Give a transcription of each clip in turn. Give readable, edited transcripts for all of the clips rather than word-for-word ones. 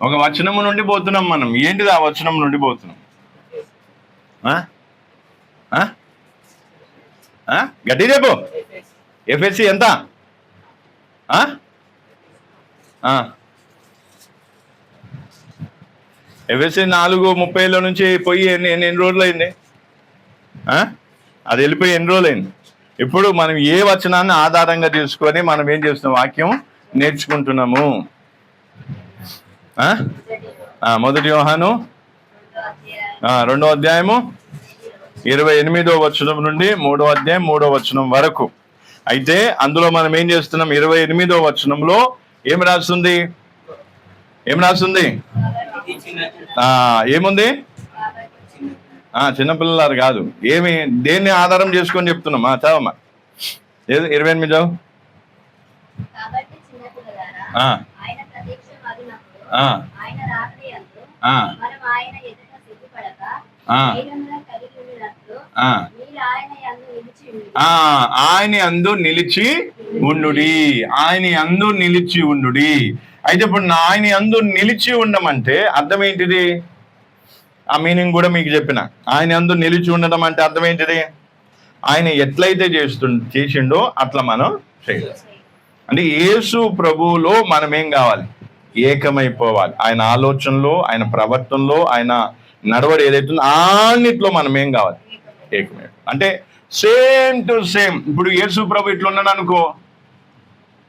ఒక వచనము నుండి పోతున్నాం మనం. ఏంటిది ఆ వచనం నుండి పోతున్నాం? గట్టి చెప్పు. ఎఫ్ఎస్సి ఎంత? ఎఫ్ఎస్సి 4:30 నుంచి పోయి ఎన్ని రోజులు అయింది? అది వెళ్ళిపోయి ఎన్ని రోజులు అయింది? ఇప్పుడు మనం ఏ వచనాన్ని ఆధారంగా తీసుకొని మనం ఏం చేస్తున్నాం? వాక్యం నేర్చుకుంటున్నాము. 1 యోహాను 2వ అధ్యాయము 28వ వచనం నుండి 3వ అధ్యాయం 3వ వచనం వరకు. అయితే అందులో మనం ఏం చేస్తున్నాం? 28వ వచనంలో ఏం రాస్తుంది? ఏముంది? చిన్నపిల్లలారు కాదు, దేన్ని ఆధారం చేసుకొని చెప్తున్నామా? చదవమ్మా. 28 చదువు. ఆయన యందు నిలిచి ఉండుడి. ఆయన యందు నిలిచి ఉండుడి. అయితే ఇప్పుడు ఆయన యందు నిలిచి ఉండమంటే అర్థం ఏంటిది? ఆ మీనింగ్ కూడా మీకు చెప్పిన. ఆయన యందు నిలిచి ఉండడం అంటే అర్థం ఏంటిది? ఆయన ఎట్లయితే చేసిండో అట్లా మనం చేయాలి. అంటే యేసు ప్రభువులో మనం ఏం కావాలి? ఏకమైపోవాలి. ఆయన ఆలోచనలో, ఆయన ప్రవర్తనలో, ఆయన నడవడి ఏదైతుందో అన్నిట్లో మనం ఏం కావాలి? ఏకమై. అంటే సేమ్ టు సేమ్. ఇప్పుడు యేసు ప్రభు ఇట్లున్నాడు అనుకో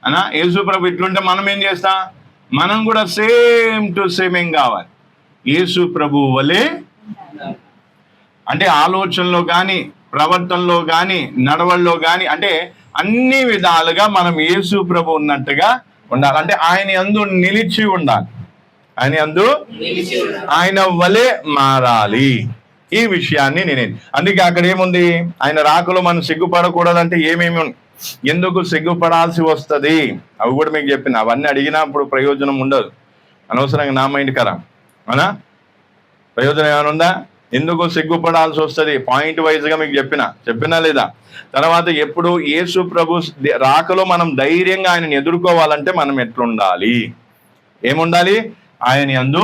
అనా, యేసు ప్రభు ఇట్లుంటే మనం ఏం చేస్తాం? మనం కూడా సేమ్ టు సేమ్ ఏం కావాలి? యేసు ప్రభు వలె. అంటే ఆలోచనలో కానీ, ప్రవర్తనలో కానీ, నడవల్లో కానీ, అంటే అన్ని విధాలుగా మనం యేసు ప్రభు ఉన్నట్టుగా ఉండాలి. అంటే ఆయన యందు నిలిచి ఉండాలి. ఆయన యందు ఆయన వలె మారాలి. ఈ విషయాన్ని అందుకే అక్కడ ఏముంది? ఆయన రాకలో మనం సిగ్గుపడకూడదంటే ఏమేమి ఎందుకు సిగ్గుపడాల్సి వస్తుంది అవి కూడా మీకు చెప్పిన. అవన్నీ అడిగినప్పుడు ప్రయోజనం ఉండదు. అనవసరంగా నా మైండ్ కరా అవునా? ప్రయోజనం ఏమైనా ఉందా? ఎందుకు సిగ్గుపడాల్సి వస్తుంది పాయింట్ వైజ్గా మీకు చెప్పినా లేదా? తర్వాత ఎప్పుడు యేసు ప్రభు రాకలో మనం ధైర్యంగా ఆయనని ఎదుర్కోవాలంటే మనం ఎట్లుండాలి? ఏముండాలి? ఆయన యందు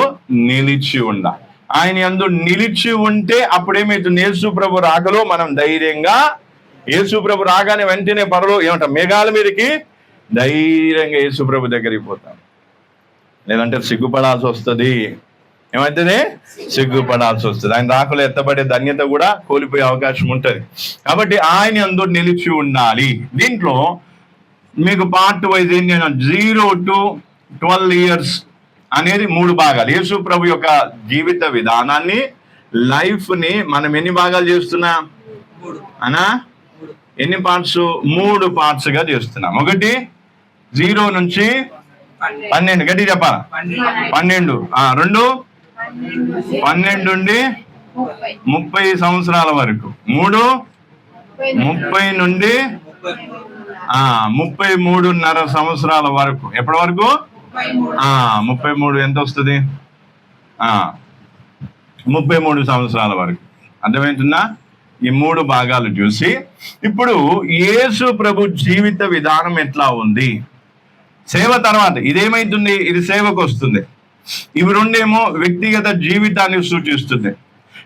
నిలిచి ఉండాలి. ఆయన యందు నిలిచి ఉంటే అప్పుడేమైతుంది? యేసు ప్రభు రాకలో మనం ధైర్యంగా, యేసు ప్రభు రాగానే వెంటనే ఏమంటాం? మేఘాల మీదకి ధైర్యంగా యేసు ప్రభు దగ్గరికి పోతాం. లేదంటే సిగ్గుపడాల్సి వస్తుంది. ఏమైతుంది? సిగ్గుపడాల్సి వస్తుంది. ఆయన రాకలో ఎత్తబడే ధన్యత కూడా కోల్పోయే అవకాశం ఉంటుంది. కాబట్టి ఆయన యందు నిలిచి ఉండాలి. దీంట్లో మీకు పార్ట్ వైజ్ ఏం చేయను, 0 to 12 years అనేది 3 భాగాలు. యేసు ప్రభు యొక్క జీవిత విధానాన్ని, లైఫ్ని మనం ఎన్ని భాగాలు చేస్తున్నాం అనా? ఎన్ని పార్ట్స్? 3 పార్ట్స్గా చేస్తున్నాం. ఒకటి 0 నుంచి 12. గట్టి చెప్పాలా? 12. 2 12 నుండి 30 సంవత్సరాల వరకు. 3 30 నుండి 33.5 సంవత్సరాల వరకు. ఎప్పటి వరకు? 33. ఎంత వస్తుంది? 33 సంవత్సరాల వరకు. అర్థమవుతుందా? ఈ 3 భాగాలు చూసి ఇప్పుడు యేసు ప్రభు జీవిత విధానం ఎట్లా ఉంది, సేవ తర్వాత ఇదేమైతుంది? ఇది సేవకు వస్తుంది. ఇవి రెండేమో వ్యక్తిగత జీవితాన్ని సూచిస్తుంది.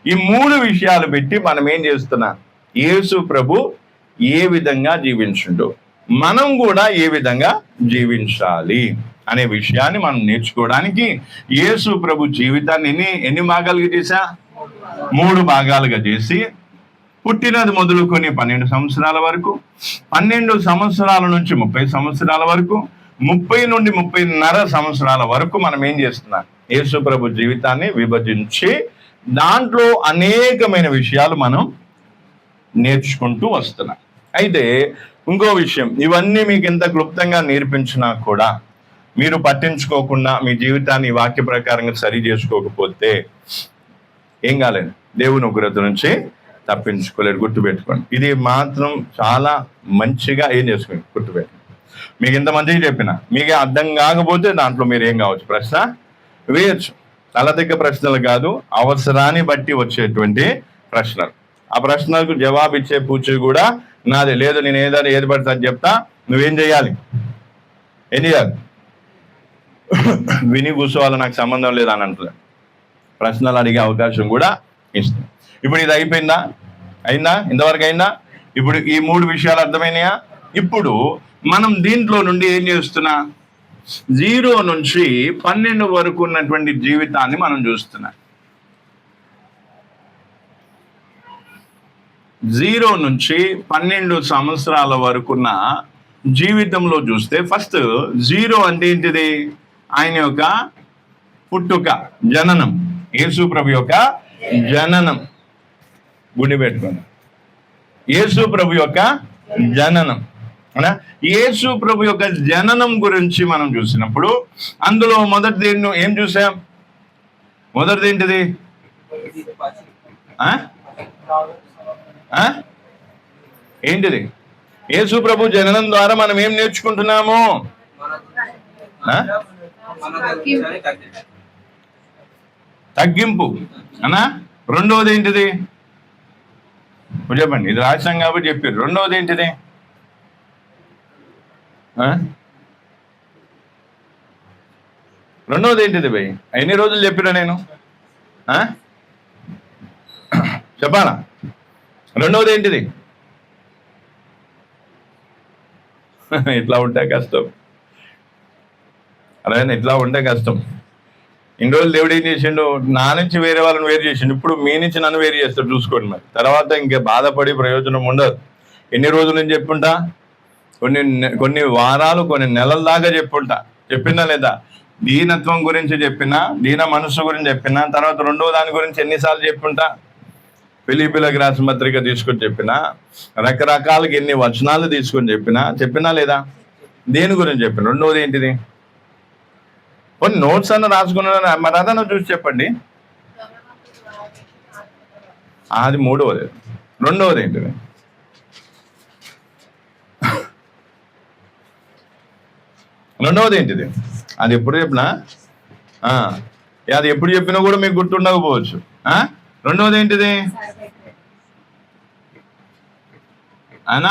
ఈ 3 విషయాలు పెట్టి మనం ఏం చేస్తున్నాం? యేసు ప్రభు ఏ విధంగా జీవించుండు, మనం కూడా ఏ విధంగా జీవించాలి అనే విషయాన్ని మనం నేర్చుకోవడానికి యేసు ప్రభు జీవితాన్ని ఎన్ని భాగాలుగా చేశా? 3 భాగాలుగా చేసి పుట్టినది మొదలుకొని 12 సంవత్సరాల వరకు, 12 సంవత్సరాల నుంచి 30 సంవత్సరాల వరకు, 30 నుండి 30.5 సంవత్సరాల వరకు మనం ఏం చేస్తున్నాం? యేసు ప్రభు జీవితాన్ని విభజించి దాంట్లో అనేకమైన విషయాలు మనం నేర్చుకుంటూ వస్తున్నాం. అయితే ఇంకో విషయం, ఇవన్నీ మీకు ఎంత క్లుప్తంగా నేర్పించినా కూడా మీరు పట్టించుకోకుండా మీ జీవితాన్ని వాక్య ప్రకారంగా సరి చేసుకోకపోతే ఏం కాలేదు? దేవుని ఉగ్రత నుంచి తప్పించుకోలేరు. గుర్తుపెట్టుకోండి. ఇది మాత్రం చాలా మంచిగా ఏం చేసుకోండి, గుర్తుపెట్టుకోండి. మీకు ఇంతమందికి చెప్పిన మీకే అర్థం కాకపోతే దాంట్లో మీరు ఏం కావచ్చు? ప్రశ్న వేయచ్చు. తలదిగ్గ ప్రశ్నలు కాదు, అవసరాన్ని బట్టి వచ్చేటువంటి ప్రశ్నలు. ఆ ప్రశ్నలకు జవాబు ఇచ్చే పూచి కూడా నాది. లేదు నేను ఏది పడితే అది చెప్తా, నువ్వేం చేయాలి? ఏం చేయాలి? విని కూర్చోవాలి, నాకు సంబంధం లేదు అని అంటున్నారు. ప్రశ్నలు అడిగే అవకాశం కూడా ఇస్తుంది. ఇప్పుడు ఇది అయిపోయిందా? అయిందా? ఇంతవరకు అయిందా? ఇప్పుడు ఈ 3 విషయాలు అర్థమైనాయా? ఇప్పుడు మనం దీంట్లో నుండి ఏం చేస్తున్నా, 0 నుంచి 12 వరకు ఉన్నటువంటి జీవితాన్ని మనం చూస్తున్నా. 0 నుంచి 12 సంవత్సరాల వరకున్న జీవితంలో చూస్తే ఫస్ట్ 0 అంటే ఏంటిది? ఆయన యొక్క పుట్టుక, జననం, యేసు ప్రభు యొక్క జననం. గుడి పెట్టుకోండి, యేసు ప్రభు యొక్క జననం. యేసు ప్రభు యొక్క జననం గురించి మనం చూసినప్పుడు అందులో మొదటిది ఏం చూసాం? మొదటిది ఏంటిది? ఏంటిది? యేసు ప్రభు జననం ద్వారా మనం ఏం నేర్చుకుంటున్నాము? తగ్గింపు అనా. రెండవది ఏంటిది? చెప్పండి, ఇది రాశాం కాబట్టి చెప్పారు. రెండవది ఏంటిది? రెండవది ఏంటిది భయ్? ఎన్ని రోజులు చెప్పినా నేను చెప్పాలా? రెండవది ఏంటిది? ఇట్లా ఉంటే కష్టం, అలాగే ఇట్లా ఉంటే కష్టం. ఇన్ని రోజులు దేవుడు ఏం చేసిండు? నా నుంచి వేరే వాళ్ళని వేరు చేసిండు, ఇప్పుడు మీ నుంచి నన్ను వేరు చేస్తాడు. చూసుకోండి మరి, తర్వాత ఇంకా బాధపడి ప్రయోజనం ఉండదు. ఎన్ని రోజులు నేను చెప్పుంటా? కొన్ని వారాలు, కొన్ని నెలల దాకా చెప్పిందా లేదా? దీనత్వం గురించి చెప్పినా, దీన మనసు గురించి చెప్పినా, తర్వాత రెండో దాని గురించి ఎన్నిసార్లు చెప్పుంటా? ఫిలిప్పీలకు రాసిన పత్రిక తీసుకొని చెప్పినా, రకరకాలుగా ఎన్ని వచనాలు తీసుకొని చెప్పినా లేదా? దేని గురించి చెప్పిన? రెండవది ఏంటిది? కొన్ని నోట్స్ అన్న రాసుకున్నా, మరి అదన్నా చూసి చెప్పండి. అది మూడవది. రెండవది ఏంటిది? రెండవది ఏంటిది? అది ఎప్పుడు చెప్పినా, అది ఎప్పుడు చెప్పినా కూడా మీకు గుర్తుండకపోవచ్చు. రెండవది ఏంటిది? ఆయన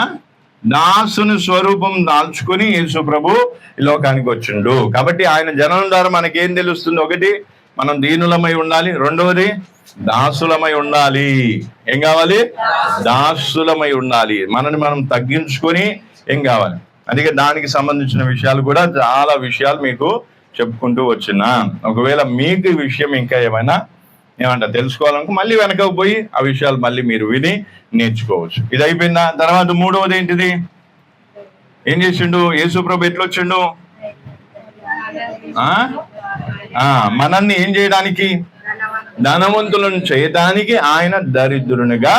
దాసుని స్వరూపం దాల్చుకుని యేసు ప్రభు ఈ లోకానికి వచ్చిండు. కాబట్టి ఆయన జననం ద్వారా మనకేం తెలుస్తుంది? ఒకటి, మనం దీనులమై ఉండాలి. రెండవది, దాసులమై ఉండాలి. ఏం కావాలి? దాసులమై ఉండాలి. మనని మనం తగ్గించుకొని ఏం కావాలి? అందుకే దానికి సంబంధించిన విషయాలు కూడా చాలా విషయాలు మీకు చెప్పుకుంటూ వచ్చినా, ఒకవేళ మీకు ఈ విషయం ఇంకా ఏమంటారు తెలుసుకోవాలనుకో మళ్ళీ వెనకకు పోయి ఆ విషయాలు మళ్ళీ మీరు విని నేర్చుకోవచ్చు. ఇది అయిపోయిందా? తర్వాత మూడవది ఏంటిది? ఏం చేసిండు యేసు ప్రభు? ఎట్లా వచ్చిండు? మనల్ని ఏం చేయడానికి? ధనవంతులను చేయడానికి ఆయన దరిద్రునిగా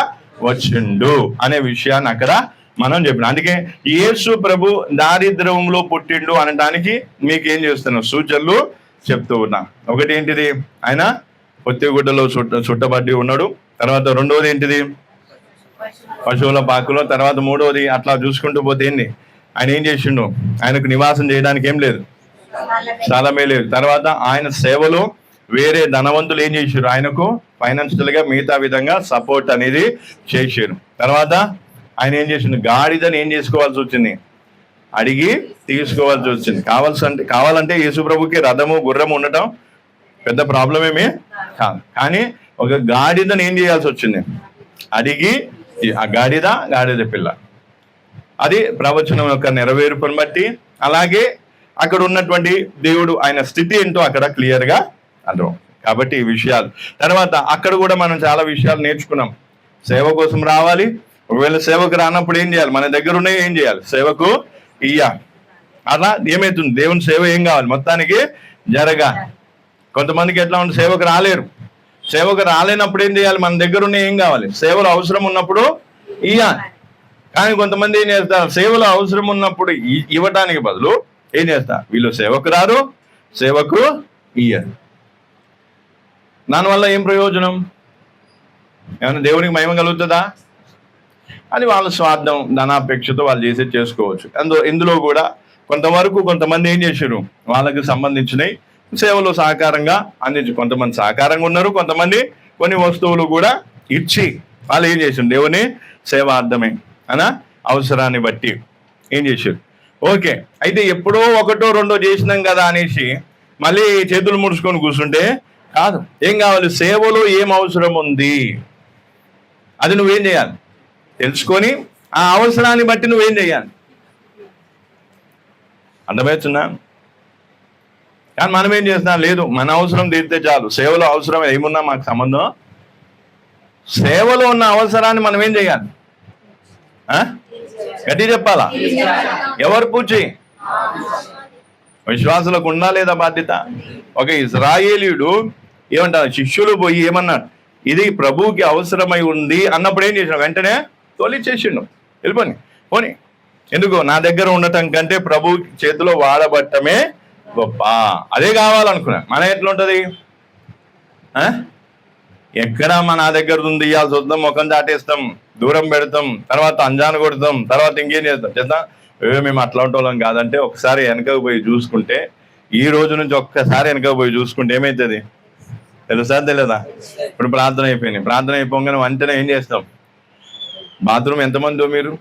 వచ్చిండు అనే విషయాన్ని అక్కడ మనం చెప్పిన. అందుకే యేసు ప్రభు దారిద్ర్యంలో పుట్టిండు అనడానికి మీకు ఏం చేస్తున్నాం? సూచనలు చెప్తూ ఉన్నా. ఒకటి ఏంటిది? ఆయన పొత్తిగుడ్డలో చుట్టబడి ఉన్నాడు. తర్వాత రెండవది ఏంటిది? పశువుల పాకులో. తర్వాత మూడవది అట్లా చూసుకుంటూ పోతే ఏంటి? ఆయన ఏం చేసిండు? ఆయనకు నివాసం చేయడానికి ఏం లేదు, స్థలమే లేదు. తర్వాత ఆయన సేవలో వేరే ధనవంతులు ఏం చేశారు? ఆయనకు ఫైనాన్షియల్ గా మిగతా విధంగా సపోర్ట్ అనేది చేశారు. తర్వాత ఆయన ఏం చేసిండు? గాడిదని ఏం చేసుకోవాల్సి వచ్చింది? అడిగి తీసుకోవాల్సి వచ్చింది. కావాలంటే యేసు ప్రభుకి రథము గుర్రము ఉండటం పెద్ద ప్రాబ్లం ఏమీ కాదు. కానీ ఒక గాడిదని ఏం చేయాల్సి వచ్చింది? అడిగి. ఆ గాడిద పిల్ల. అది ప్రవచనం యొక్క నెరవేర్పుని బట్టి, అలాగే అక్కడ ఉన్నటువంటి దేవుడు ఆయన స్థితి ఏంటో అక్కడ క్లియర్ గా అర్థం. కాబట్టి ఈ విషయాలు తర్వాత అక్కడ కూడా మనం చాలా విషయాలు నేర్చుకున్నాం. సేవ కోసం రావాలి. ఒకవేళ సేవకు రానప్పుడు ఏం చేయాలి? మన దగ్గర ఉన్నాయి ఏం చేయాలి? సేవకు ఇయ్యాలి. అలా ఏమవుతుంది? దేవుని సేవ ఏం కావాలి? మొత్తానికి జరగాలి. కొంతమందికి ఎట్లా ఉంటుంది? సేవకు రాలేరు. సేవకు రాలేనప్పుడు ఏం చేయాలి? మన దగ్గర ఉన్న ఏం కావాలి? సేవలు అవసరం ఉన్నప్పుడు ఇయ్యాలి. కానీ కొంతమంది ఏం చేస్తారు? సేవలు అవసరం ఉన్నప్పుడు ఇవ్వటానికి బదులు ఏం చేస్తారు? వీళ్ళు సేవకు రారు, సేవకు ఇయ్యరు. దానివల్ల ఏం ప్రయోజనం? ఏమైనా దేవునికి మహిమ కలుగుతుందా? అది వాళ్ళ స్వార్థం, ధనాపేక్షతో వాళ్ళు చేసుకోవచ్చు. ఇందులో కూడా కొంతమంది ఏం చేశారు? వాళ్ళకి సంబంధించినవి సేవలో సహకారంగా అందించి, కొంతమంది సహకారంగా ఉన్నారు, కొంతమంది కొన్ని వస్తువులు కూడా ఇచ్చి వాళ్ళు ఏం చేశారు? దేవుని సేవార్థమే అవసరాన్ని బట్టి ఏం చేశారు? ఓకే. అయితే ఎప్పుడో ఒకటో రెండో చేసినాం కదా అనేసి మళ్ళీ చేతులు ముడుచుకొని కూర్చుంటే కాదు. ఏం కావాలి? సేవలో ఏం అవసరం ఉంది అది నువ్వేం చేయాలి తెలుసుకొని ఆ అవసరాన్ని బట్టి నువ్వేం చేయాలి. అర్థమవుతుందా? కానీ మనం ఏం చేస్తున్నాం? లేదు, మన అవసరం తీరితే చాలు, సేవలో అవసరం ఏమున్నా మాకు సంబంధం. సేవలో ఉన్న అవసరాన్ని మనం ఏం చేయాలి? గట్టి చెప్పాలా? ఎవరు పూచి? విశ్వాసులకు ఉందా లేదా బాధ్యత? ఒక ఇశ్రాయేలీయుడు ఏమంటారు, శిష్యులు పోయి ఏమన్నాడు, ఇది ప్రభువుకి అవసరమై ఉంది అన్నప్పుడు ఏం చేసినాడు? వెంటనే తోలిచ్చేసిండు, వెళ్ళిపోని పోనీ. ఎందుకు? నా దగ్గర ఉండటం కంటే ప్రభు చేతిలో వాడబట్టమే గొప్ప. అదే కావాలనుకున్నాను. మన ఎట్లా ఉంటుంది? ఎక్కడ మన దగ్గర ఉంది ఇవాళ చూద్దాం, ముఖం దాటేస్తాం, దూరం పెడతాం, తర్వాత అంజాను కొడతాం, తర్వాత ఇంకేం చేద్దాం. మేము అట్లా ఉంటోళ్ళం కాదంటే ఒకసారి వెనకకు పోయి చూసుకుంటే, ఈ రోజు నుంచి ఒక్కసారి వెనకకు పోయి చూసుకుంటే ఏమవుతుంది తెలుసా తెలియదా? ఇప్పుడు ప్రార్థన అయిపోయింది, ప్రార్థన అయిపోగానే వెంటనే ఏం చేస్తాం? బాత్రూమ్ ఎంతమంది మీరు?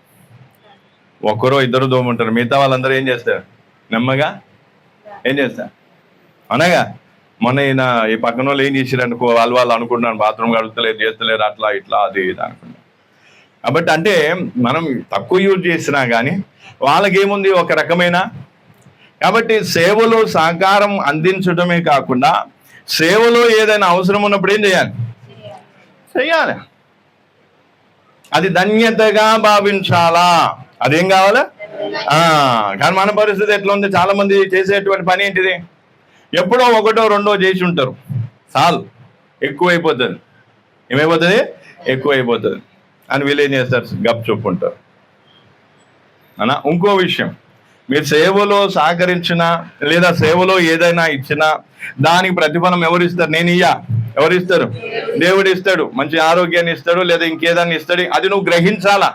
ఒక్కరో ఇద్దరు దోమంటారు, మిగతా వాళ్ళందరూ ఏం చేస్తారు? నెమ్మగా ఏం చేస్తారు? అనగా మొన్న ఈ పక్కన వాళ్ళు ఏం చేసారు వాళ్ళు అనుకుంటున్నాను, బాత్రూమ్ కడుగుతలేరు, చేస్తలేరు, అట్లా ఇట్లా అది ఇది అనుకుంటున్నాను. కాబట్టి అంటే మనం తక్కువ యూజ్ చేసినా కానీ వాళ్ళకేముంది ఒక రకమైన. కాబట్టి సేవలో సహకారం అందించడమే కాకుండా సేవలో ఏదైనా అవసరం ఉన్నప్పుడు ఏం చేయాలి? అది ధన్యతగా భావించాలా. అదేం కావాలా? కానీ మన పరిస్థితి ఎట్లా ఉంది? చాలా మంది చేసేటువంటి పని ఏంటిది? ఎప్పుడో ఒకటో రెండో చేసి ఉంటారు, చాలు, ఎక్కువైపోతుంది. ఏమైపోతుంది? ఎక్కువైపోతుంది అని వీళ్ళు ఏం చేస్తారు? గప్ చెప్పుకుంటారు అన్నా. ఇంకో విషయం, మీరు సేవలో సహకరించినా లేదా సేవలో ఏదైనా ఇచ్చినా దానికి ప్రతిఫలం ఎవరిస్తారు? నేను ఎవరిస్తారు? దేవుడు ఇస్తాడు. మంచి ఆరోగ్యాన్ని ఇస్తాడు, లేదా ఇంకేదాన్ని ఇస్తాడు. అది నువ్వు గ్రహించాలా.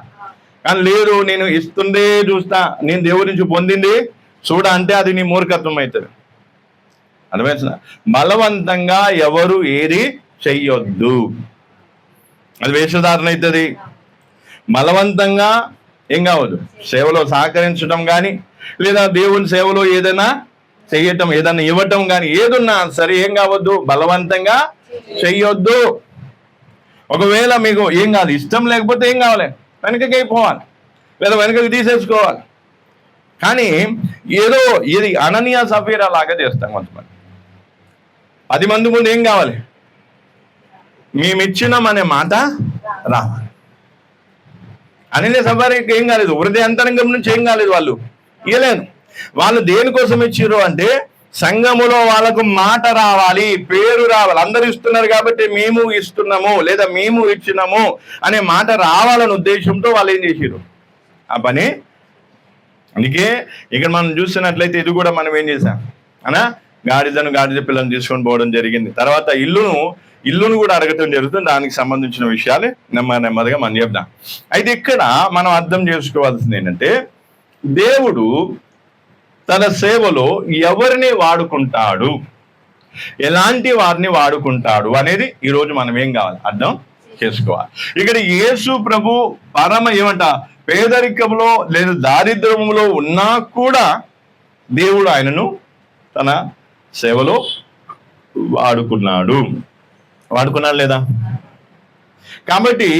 కానీ లేదు, నేను ఇస్తుండే చూస్తా, నేను దేవుడి నుంచి పొందింది చూడ అంటే అది నీ మూర్ఖత్వం అవుతుంది. అర్థమవుతుందా? బలవంతంగా ఎవరు ఏది చెయ్యొద్దు, అది వేషధారణ అవుతుంది. బలవంతంగా ఏం కావద్దు, సేవలో సహకరించడం కానీ లేదా దేవుని సేవలో ఏదైనా చెయ్యటం, ఏదైనా ఇవ్వటం కానీ ఏదున్నా సరే ఏం కావద్దు, బలవంతంగా చెయ్యొద్దు. ఒకవేళ మీకు ఏం కాదు, ఇష్టం లేకపోతే ఏం కావాలి? వెనకకి అయిపోవాలి, లేదా వెనకకి తీసేసుకోవాలి. కానీ ఏదో ఇది అననీయ సఫీరా లాగా చేస్తాం కొంతమంది. 10 మంది ముందు ఏం కావాలి? మేమిచ్చినాం అనే మాట రావాలి. అననీయ సఫీరాకి ఏం కాలేదు, హృదయాంతరంగం నుంచి ఏం కాలేదు, వాళ్ళు ఇవ్వలేదు. వాళ్ళు దేనికోసం ఇచ్చిర్రు అంటే సంఘములో వాళ్ళకు మాట రావాలి, పేరు రావాలి. అందరు ఇస్తున్నారు కాబట్టి మేము ఇస్తున్నాము లేదా మేము ఇచ్చినాము అనే మాట రావాలనే ఉద్దేశంతో వాళ్ళు ఏం చేసిర్రు ఆ పని. అందుకే ఇక్కడ మనం చూస్తున్నట్లయితే ఇది కూడా మనం ఏం చేసాం అనా, గాడిద పిల్లలను తీసుకొని పోవడం జరిగింది. తర్వాత ఇల్లును కూడా అడగటం జరుగుతుంది. దానికి సంబంధించిన విషయాలు నెమ్మదిగా మనం చెప్దాం. అయితే ఇక్కడ మనం అర్థం చేసుకోవాల్సింది ఏంటంటే, దేవుడు తన సేవలో ఎవరిని వాడుకుంటాడు, ఎలాంటి వారిని వాడుకుంటాడు అనేది ఈరోజు మనం ఏం కావాలి అర్థం చేసుకోవాలి. ఇక్కడ యేసు ప్రభు ఏమంట పేదరికంలో లేదా దారిద్ర్యంలో ఉన్నా కూడా దేవుడు ఆయనను తన సేవలో వాడుకున్నాడు లేదా? కాబట్టి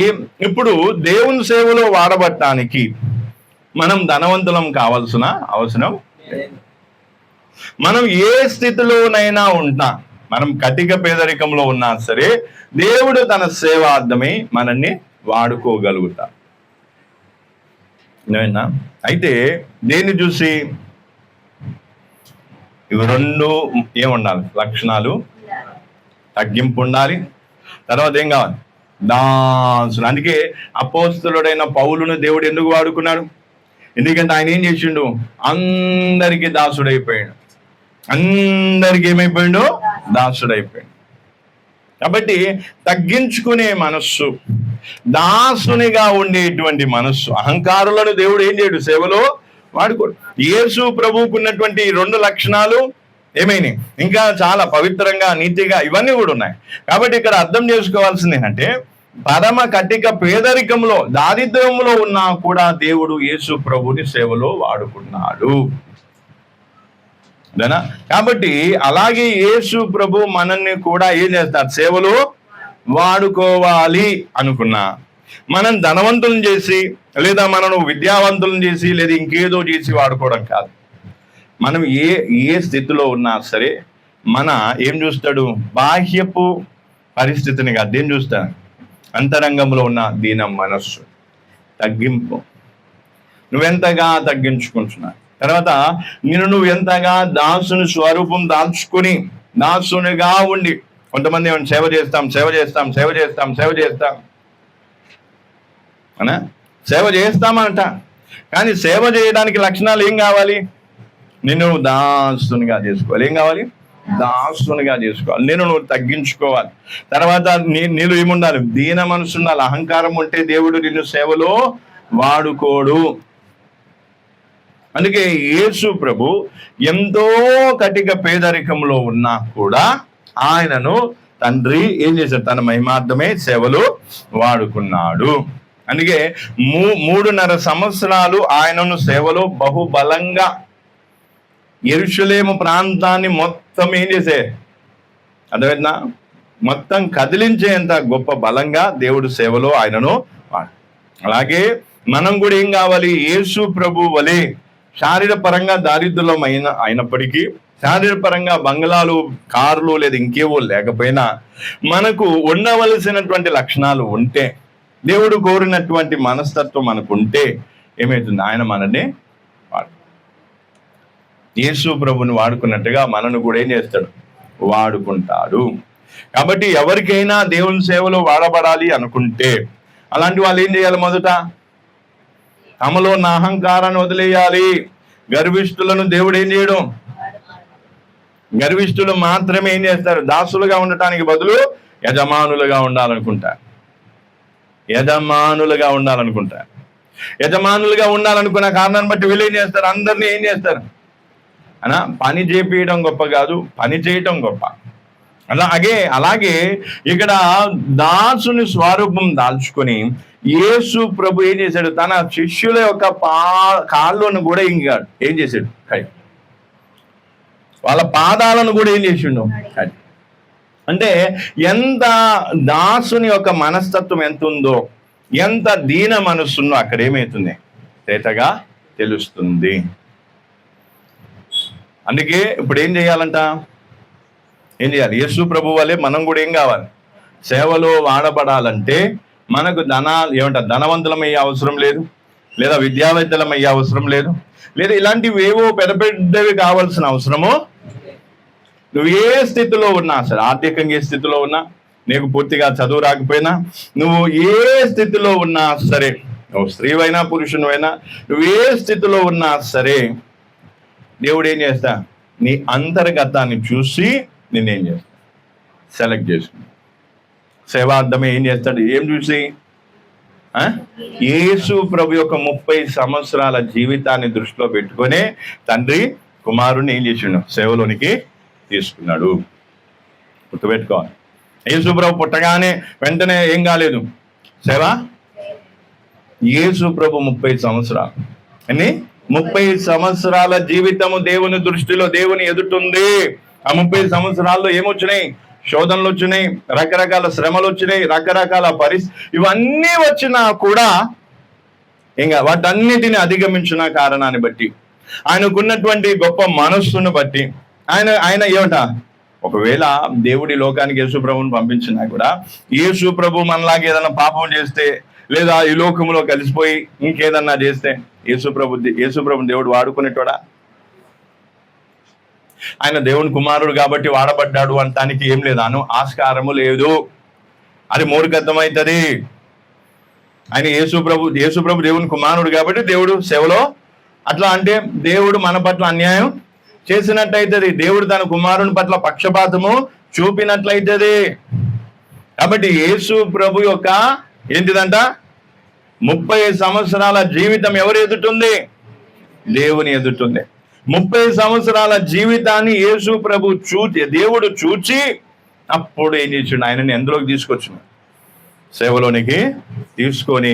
ఇప్పుడు దేవుని సేవలో వాడబట్టడానికి మనం ధనవంతులం కావాల్సిన అవసరం. మనం ఏ స్థితిలోనైనా ఉన్నా, మనం కటిక పేదరికంలో ఉన్నా సరే దేవుడు తన సేవార్థమై మనల్ని వాడుకోగలుగుతాడు. అయితే దేన్ని చూసి? ఇవి 2 ఏముండాలి? లక్షణాలు. తగ్గింపు ఉండాలి, తర్వాత ఏం కావాలి? దాసుడు. అందుకే అపోస్తలుడైన పౌలును దేవుడు ఎందుకు వాడుకున్నాడు? ఎందుకంటే ఆయన ఏం చేసిండు? అందరికీ దాసుడైపోయాడు. అందరికి ఏమైపోయాడు? దాసుడైపోయాడు. కాబట్టి తగ్గించుకునే మనస్సు, దాసునిగా ఉండేటువంటి మనస్సు, అహంకారులను దేవుడు ఏం చేయడు? సేవలో వాడుకోడు. యేసు ప్రభువుకు ఉన్నటువంటి 2 లక్షణాలు ఏమైనాయి? ఇంకా చాలా పవిత్రంగా, నీతిగా, ఇవన్నీ కూడా ఉన్నాయి. కాబట్టి ఇక్కడ అర్థం చేసుకోవాల్సింది ఏంటంటే, పరమ కటిక పేదరికంలో దారిద్ర్యంలో ఉన్నా కూడా దేవుడు యేసు ప్రభుని సేవలో వాడుకున్నాడు. అదేనా? కాబట్టి అలాగే యేసు ప్రభు మనల్ని కూడా ఏం చేస్తారు, సేవలో వాడుకోవాలి అనుకున్నా. మనం ధనవంతులను చేసి, లేదా మనం విద్యావంతులను చేసి, లేదా ఇంకేదో చేసి వాడుకోవడం కాదు. మనం ఏ స్థితిలో ఉన్నా సరే మన ఏం చూస్తాడు, బాహ్యపు పరిస్థితిని కాదు, ఏం చూస్తాడు, అంతరంగంలో ఉన్న దీన మనస్సు, తగ్గింపు. నువ్వెంతగా తగ్గించుకుంటున్నా, తర్వాత నువ్వు ఎంతగా దాసుని స్వరూపం దాల్చుకుని దాసునిగా ఉండి. కొంతమంది సేవ చేస్తాం అనా, సేవ చేస్తామంట, కానీ సేవ చేయడానికి లక్షణాలు ఏం కావాలి, నిన్ను దాసునిగా చేసుకోవాలి. ఏం కావాలి, దాసునిగా చేసుకోవాలి. నువ్వు తగ్గించుకోవాలి. తర్వాత నీళ్ళు ఏముండాలి, దీన మనసు ఉండాలి. అహంకారం ఉంటే దేవుడు నిన్ను సేవలో వాడుకోడు. అందుకే యేసు ప్రభు ఎంతో కటిక పేదరికంలో ఉన్నా కూడా ఆయనను తండ్రి ఏం చేశాడు, తన మహిమార్థమే సేవలు వాడుకున్నాడు. అందుకే 3.5 సంవత్సరాలు ఆయనను సేవలో బహుబలంగా యెరూషలేము ప్రాంతాన్ని మొత్తం ఏం చేసే, అర్థమైందా, మొత్తం కదిలించేంత గొప్ప బలంగా దేవుడు సేవలో ఆయనను. అలాగే మనం కూడా ఏం కావాలి, యేసు ప్రభు వలె శారీరపరంగా దారిద్ర్యం అయినప్పటికీ, శారీరపరంగా బంగ్లాలు, కార్లు లేదా ఇంకేవో లేకపోయినా మనకు ఉండవలసినటువంటి లక్షణాలు ఉంటే, దేవుడు కోరినటువంటి మనస్తత్వం మనకు ఉంటే ఏమవుతుంది, ఆయన మనల్ని యేసు ప్రభుని వాడుకున్నట్టుగా మనను కూడా ఏం చేస్తాడు, వాడుకుంటాడు. కాబట్టి ఎవరికైనా దేవుని సేవలో వాడబడాలి అనుకుంటే అలాంటి వాళ్ళు ఏం చేయాలి, మొదట తమలో ఉన్న అహంకారాన్ని వదిలేయాలి. గర్విష్ఠులను దేవుడు ఏం చేయడం, గర్విష్ఠులు మాత్రమే ఏం చేస్తారు, దాసులుగా ఉండటానికి బదులు యజమానులుగా ఉండాలనుకుంటారు. యజమానులుగా ఉండాలనుకున్న కారణాన్ని బట్టి వీళ్ళు ఏం చేస్తారు, అందరినీ ఏం చేస్తారు అనా, పని చేపించడం గొప్ప కాదు, పని చేయటం గొప్ప. అలాగే ఇక్కడ దాసుని స్వరూపం దాల్చుకొని యేసు ప్రభు ఏం చేశాడు, తన శిష్యుల యొక్క కాళ్ళను కూడా ఇంకాడు, ఏం చేశాడు, వాళ్ళ పాదాలను కూడా ఏం చేసిండు. అంటే ఎంత దాసుని యొక్క మనస్తత్వం ఎంత ఉందో, ఎంత దీన మనస్సుందో అక్కడ ఏమవుతుంది, తేటగా తెలుస్తుంది. అందుకే ఇప్పుడు ఏం చేయాలంట, ఏం చేయాలి, యేసు ప్రభు వల్లే మనం కూడా ఏం కావాలి, సేవలో వాడబడాలంటే మనకు ధనవంతులమయ్యే అవసరం లేదు, లేదా విద్యావేత్తలమయ్యే అవసరం లేదు, లేదా ఇలాంటివి ఏవో పెద్దవి కావాల్సిన అవసరము. నువ్వు ఏ స్థితిలో ఉన్నా సరే, ఆర్థికంగా ఏ స్థితిలో ఉన్నా, నీకు పూర్తిగా చదువు రాకపోయినా, నువ్వు ఏ స్థితిలో ఉన్నా సరే, నువ్వు స్త్రీవైనా పురుషునివైనా, నువ్వు ఏ స్థితిలో ఉన్నా సరే, దేవుడు ఏం చేస్తా, నీ అంతర్గతాన్ని చూసి నిన్నేం చేస్తా, సెలెక్ట్ చేసుకుని సేవార్థమే ఏం చేస్తాడు, ఏం చూసి, యేసు ప్రభు యొక్క 30 సంవత్సరాల జీవితాన్ని దృష్టిలో పెట్టుకునే తండ్రి కుమారుని ఏం చేసిండు, సేవలోనికి తీసుకున్నాడు. గుర్తుపెట్టుకోవాలి, యేసు ప్రభు పుట్టగానే వెంటనే ఏం కాలేదు సేవ. యేసు ప్రభు 30 సంవత్సరాలు, అని 30 సంవత్సరాల జీవితము దేవుని దృష్టిలో, దేవుని ఎదుటుంది. ఆ 30 సంవత్సరాల్లో ఏమొచ్చినాయి, శోధనలు వచ్చినాయి, రకరకాల శ్రమలు వచ్చినాయి, రకరకాల ఇవన్నీ వచ్చినా కూడా ఇంకా వాటన్నిటిని అధిగమించిన కారణాన్ని బట్టి, ఆయనకున్నటువంటి గొప్ప మనస్సును బట్టి, ఆయన ఏమంట, ఒకవేళ దేవుడి లోకానికి యేసు ప్రభువుని పంపించినా కూడా, యేసు ప్రభు మనలాగా ఏదైనా పాపం చేస్తే, లేదా ఈ లోకంలో కలిసిపోయి ఇంకేదన్నా చేస్తే యేసు ప్రభుని దేవుడు వాడుకునేటోడా? ఆయన దేవుని కుమారుడు కాబట్టి వాడబడ్డాడు అనటానికి ఏం లేదు, ఆస్కారము లేదు. అది మూర్ఖత్వం అవుతుంది. ఆయన యేసు ప్రభు దేవుని కుమారుడు కాబట్టి దేవుడు సేవలో, అట్లా అంటే దేవుడు మన పట్ల అన్యాయం చేసినట్లయితుంది, దేవుడు తన కుమారుని పట్ల పక్షపాతము చూపినట్లయితుంది. కాబట్టి యేసు ప్రభు యొక్క ఏంటిదంట, 30 సంవత్సరాల జీవితం ఎవరు ఎదుటుంది, దేవుని ఎదుటుంది. 30 సంవత్సరాల జీవితాన్ని యేసు ప్రభు దేవుడు చూచి అప్పుడు ఏం చేసిండు, ఆయనని ఎందులోకి తీసుకొచ్చిండు, సేవలోనికి తీసుకొని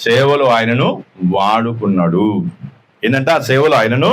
సేవలో ఆయనను వాడుకున్నాడు. ఏంటంటే ఆ సేవలో ఆయనను